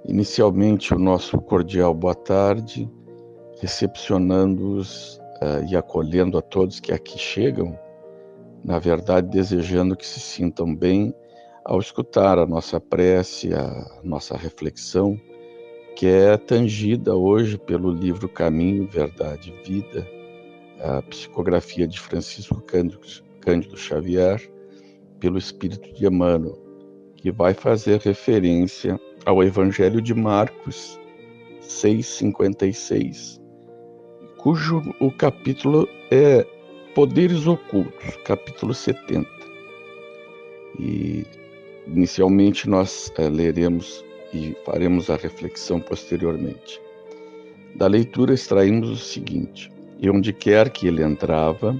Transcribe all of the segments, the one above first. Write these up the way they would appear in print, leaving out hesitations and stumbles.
Inicialmente, o nosso cordial boa tarde, recepcionando-os e acolhendo a todos que aqui chegam, na verdade, desejando que se sintam bem ao escutar a nossa prece, a nossa reflexão, que é tangida hoje pelo livro Caminho, Verdade e Vida, a psicografia de Francisco Cândido Xavier, pelo Espírito de Emmanuel, que vai fazer referência ao Evangelho de Marcos 6,56, cujo o capítulo é Poderes Ocultos, capítulo 70. E inicialmente nós leremos e faremos a reflexão posteriormente. Da leitura extraímos o seguinte: e onde quer que ele entrava,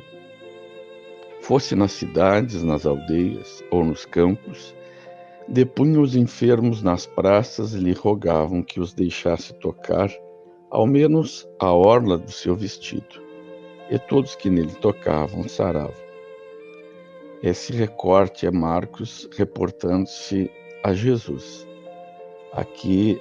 fosse nas cidades, nas aldeias ou nos campos, depunha os enfermos nas praças e lhe rogavam que os deixasse tocar, ao menos a orla do seu vestido, e todos que nele tocavam saravam. Esse recorte é Marcos reportando-se a Jesus. Aqui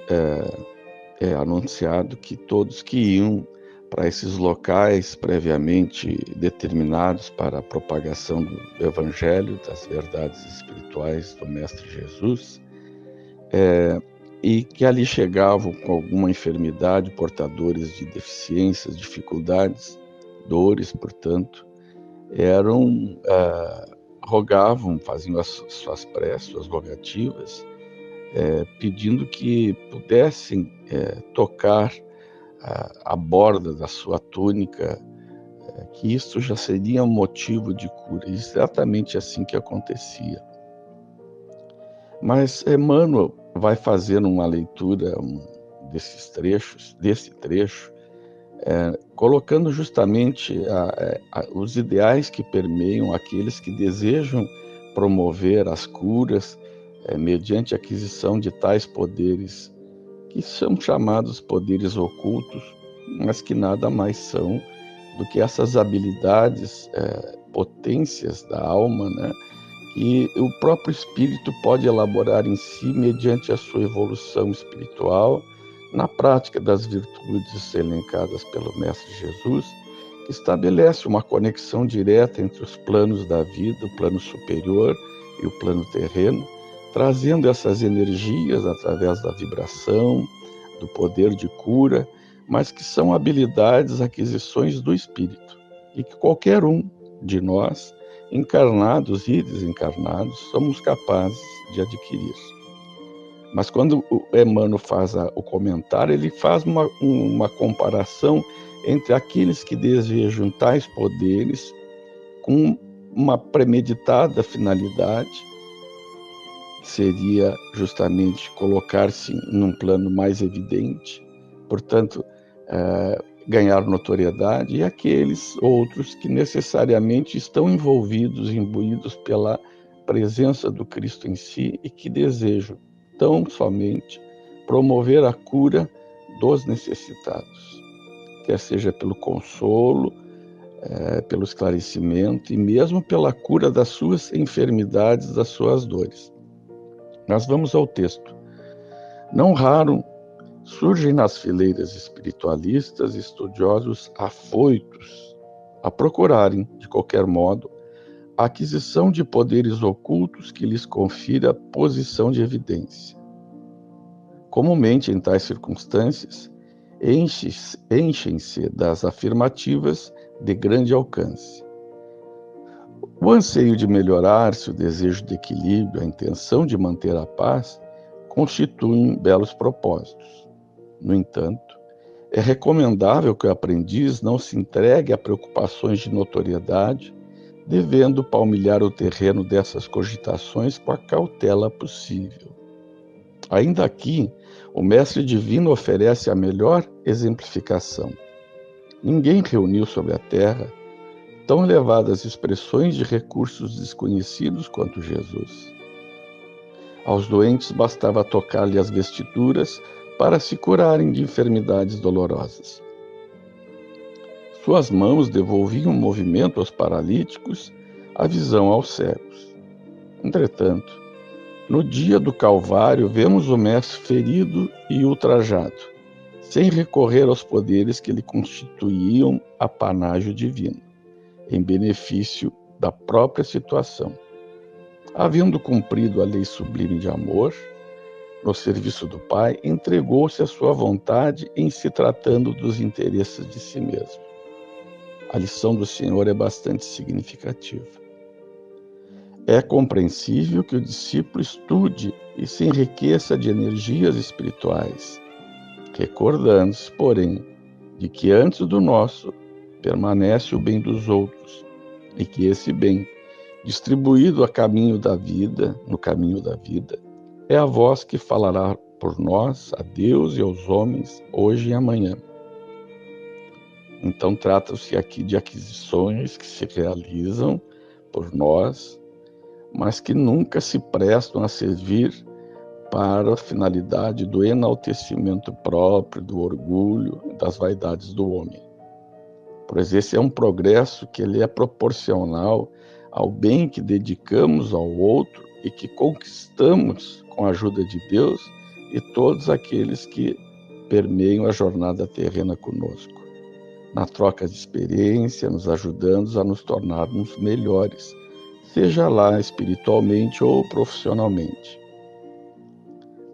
é anunciado que todos que iam para esses locais previamente determinados para a propagação do Evangelho, das verdades espirituais do Mestre Jesus, e que ali chegavam com alguma enfermidade, portadores de deficiências, dificuldades, dores, portanto, rogavam, faziam as suas preces, suas rogativas, pedindo que pudessem tocar a borda da sua túnica, que isso já seria um motivo de cura. Exatamente assim que acontecia. Mas Emmanuel vai fazer uma leitura desse trecho, colocando justamente os ideais que permeiam aqueles que desejam promover as curas mediante a aquisição de tais poderes, que são chamados poderes ocultos, mas que nada mais são do que essas habilidades, potências da alma, né? E o próprio espírito pode elaborar em si mediante a sua evolução espiritual, na prática das virtudes elencadas pelo Mestre Jesus, que estabelece uma conexão direta entre os planos da vida, o plano superior e o plano terreno, trazendo essas energias através da vibração, do poder de cura, mas que são habilidades, aquisições do espírito, e que qualquer um de nós, encarnados e desencarnados, somos capazes de adquirir. Mas quando o Emmanuel faz o comentário, ele faz uma comparação entre aqueles que desejam tais poderes com uma premeditada finalidade, que seria justamente colocar-se num plano mais evidente, portanto, ganhar notoriedade, e aqueles outros que necessariamente estão envolvidos, imbuídos pela presença do Cristo em si e que desejam tão somente promover a cura dos necessitados, quer seja pelo consolo, pelo esclarecimento e mesmo pela cura das suas enfermidades, das suas dores. Mas vamos ao texto. Não raro surgem nas fileiras espiritualistas estudiosos afoitos a procurarem, de qualquer modo, a aquisição de poderes ocultos que lhes confira posição de evidência. Comumente, em tais circunstâncias, enchem-se das afirmativas de grande alcance. O anseio de melhorar-se, o desejo de equilíbrio, a intenção de manter a paz, constituem belos propósitos. No entanto, é recomendável que o aprendiz não se entregue a preocupações de notoriedade, devendo palmilhar o terreno dessas cogitações com a cautela possível. Ainda aqui, o Mestre Divino oferece a melhor exemplificação. Ninguém reuniu sobre a terra tão elevadas expressões de recursos desconhecidos quanto Jesus. Aos doentes bastava tocar-lhe as vestiduras para se curarem de enfermidades dolorosas. Suas mãos devolviam movimento aos paralíticos, a visão aos cegos. Entretanto, No dia do Calvário, vemos o Mestre ferido e ultrajado, sem recorrer aos poderes que lhe constituíam apanágio divino, em benefício da própria situação. Havendo cumprido a lei sublime de amor, no serviço do Pai, entregou-se à sua vontade em se tratando dos interesses de si mesmo. A lição do Senhor é bastante significativa. É compreensível que o discípulo estude e se enriqueça de energias espirituais, recordando-se, porém, de que antes do nosso permanece o bem dos outros, e que esse bem, distribuído no caminho da vida, é a voz que falará por nós, a Deus e aos homens, hoje e amanhã. Então, trata-se aqui de aquisições que se realizam por nós, mas que nunca se prestam a servir para a finalidade do enaltecimento próprio, do orgulho, das vaidades do homem. Pois esse é um progresso que ele é proporcional ao bem que dedicamos ao outro e que conquistamos com a ajuda de Deus e todos aqueles que permeiam a jornada terrena conosco, na troca de experiência, nos ajudando a nos tornarmos melhores, seja lá espiritualmente ou profissionalmente.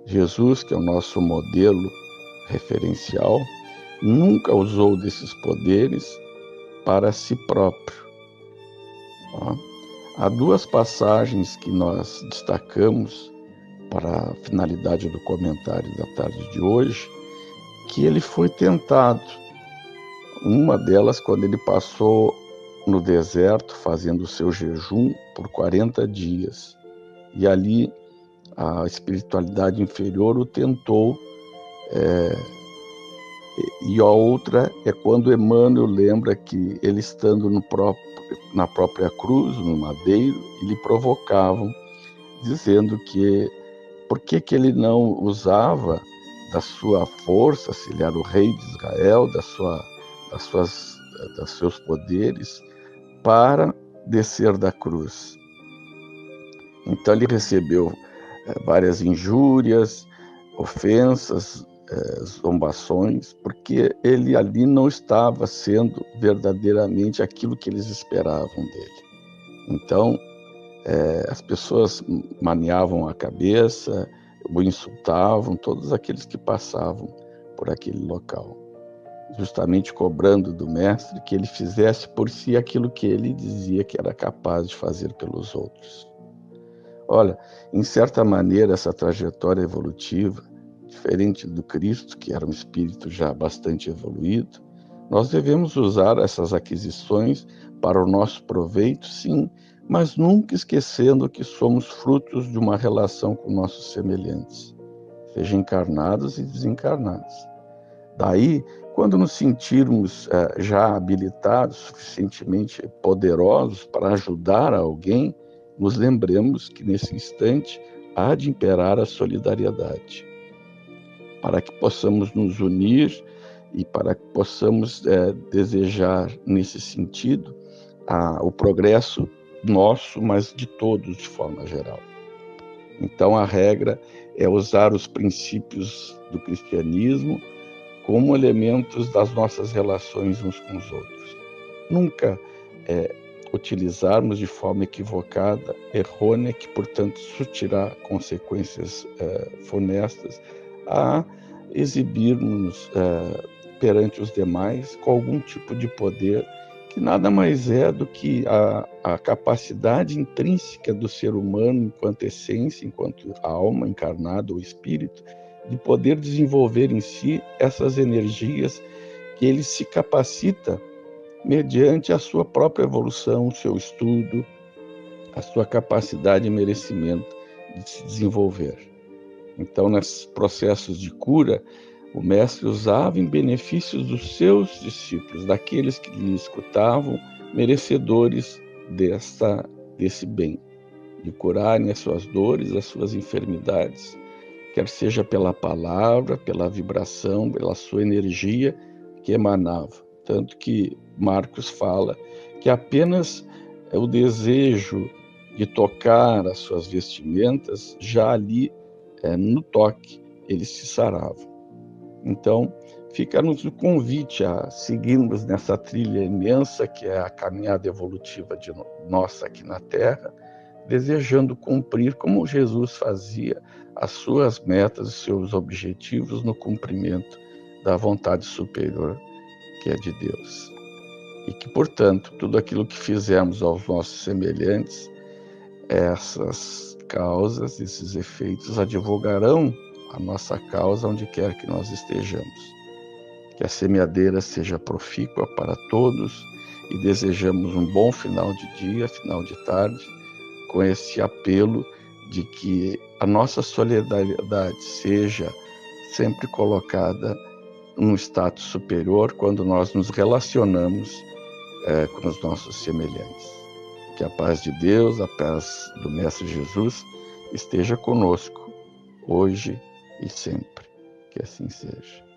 Jesus, que é o nosso modelo referencial, nunca usou desses poderes para si próprio. Há duas passagens que nós destacamos para a finalidade do comentário da tarde de hoje, que ele foi tentado. Uma delas, quando ele passou no deserto, fazendo o seu jejum por 40 dias. E ali a espiritualidade inferior o tentou. E a outra é quando Emmanuel lembra que ele estando na própria cruz, no madeiro, e lhe provocavam, dizendo que por que ele não usava da sua força, se ele era o rei de Israel, dos seus poderes, para descer da cruz. Então ele recebeu várias injúrias, ofensas, zombações, porque ele ali não estava sendo verdadeiramente aquilo que eles esperavam dele. Então, as pessoas maniavam a cabeça, o insultavam, todos aqueles que passavam por aquele local, justamente cobrando do mestre que ele fizesse por si aquilo que ele dizia que era capaz de fazer pelos outros. Olha, em certa maneira, essa trajetória evolutiva, diferente do Cristo, que era um espírito já bastante evoluído, nós devemos usar essas aquisições para o nosso proveito, sim, mas nunca esquecendo que somos frutos de uma relação com nossos semelhantes, seja encarnados e desencarnados. Daí, quando nos sentirmos já habilitados, suficientemente poderosos para ajudar alguém, nos lembremos que nesse instante há de imperar a solidariedade, para que possamos nos unir e para que possamos desejar nesse sentido o progresso nosso, mas de todos de forma geral. Então a regra é usar os princípios do cristianismo como elementos das nossas relações uns com os outros. Nunca utilizarmos de forma equivocada, errônea, que portanto surtirá consequências funestas, a exibirmos perante os demais com algum tipo de poder que nada mais é do que a capacidade intrínseca do ser humano enquanto essência, enquanto alma encarnada ou espírito, de poder desenvolver em si essas energias que ele se capacita mediante a sua própria evolução, o seu estudo, a sua capacidade e merecimento de se desenvolver. Então, nesses processos de cura, o mestre usava em benefício dos seus discípulos, daqueles que lhe escutavam, merecedores desse bem, de curarem as suas dores, as suas enfermidades, quer seja pela palavra, pela vibração, pela sua energia que emanava. Tanto que Marcos fala que apenas o desejo de tocar as suas vestimentas, já ali, no toque, eles se saravam. Então, fica-nos o convite a seguirmos nessa trilha imensa que é a caminhada evolutiva de nossa aqui na Terra, desejando cumprir, como Jesus fazia, as suas metas, os seus objetivos no cumprimento da vontade superior que é de Deus. E que, portanto, tudo aquilo que fizermos aos nossos semelhantes, essas causas, esses efeitos advogarão a nossa causa onde quer que nós estejamos. Que a semeadeira seja profícua para todos e desejamos um bom final de dia, final de tarde, com esse apelo de que a nossa solidariedade seja sempre colocada num status superior quando nós nos relacionamos com os nossos semelhantes. Que a paz de Deus, a paz do Mestre Jesus esteja conosco, hoje e sempre. Que assim seja.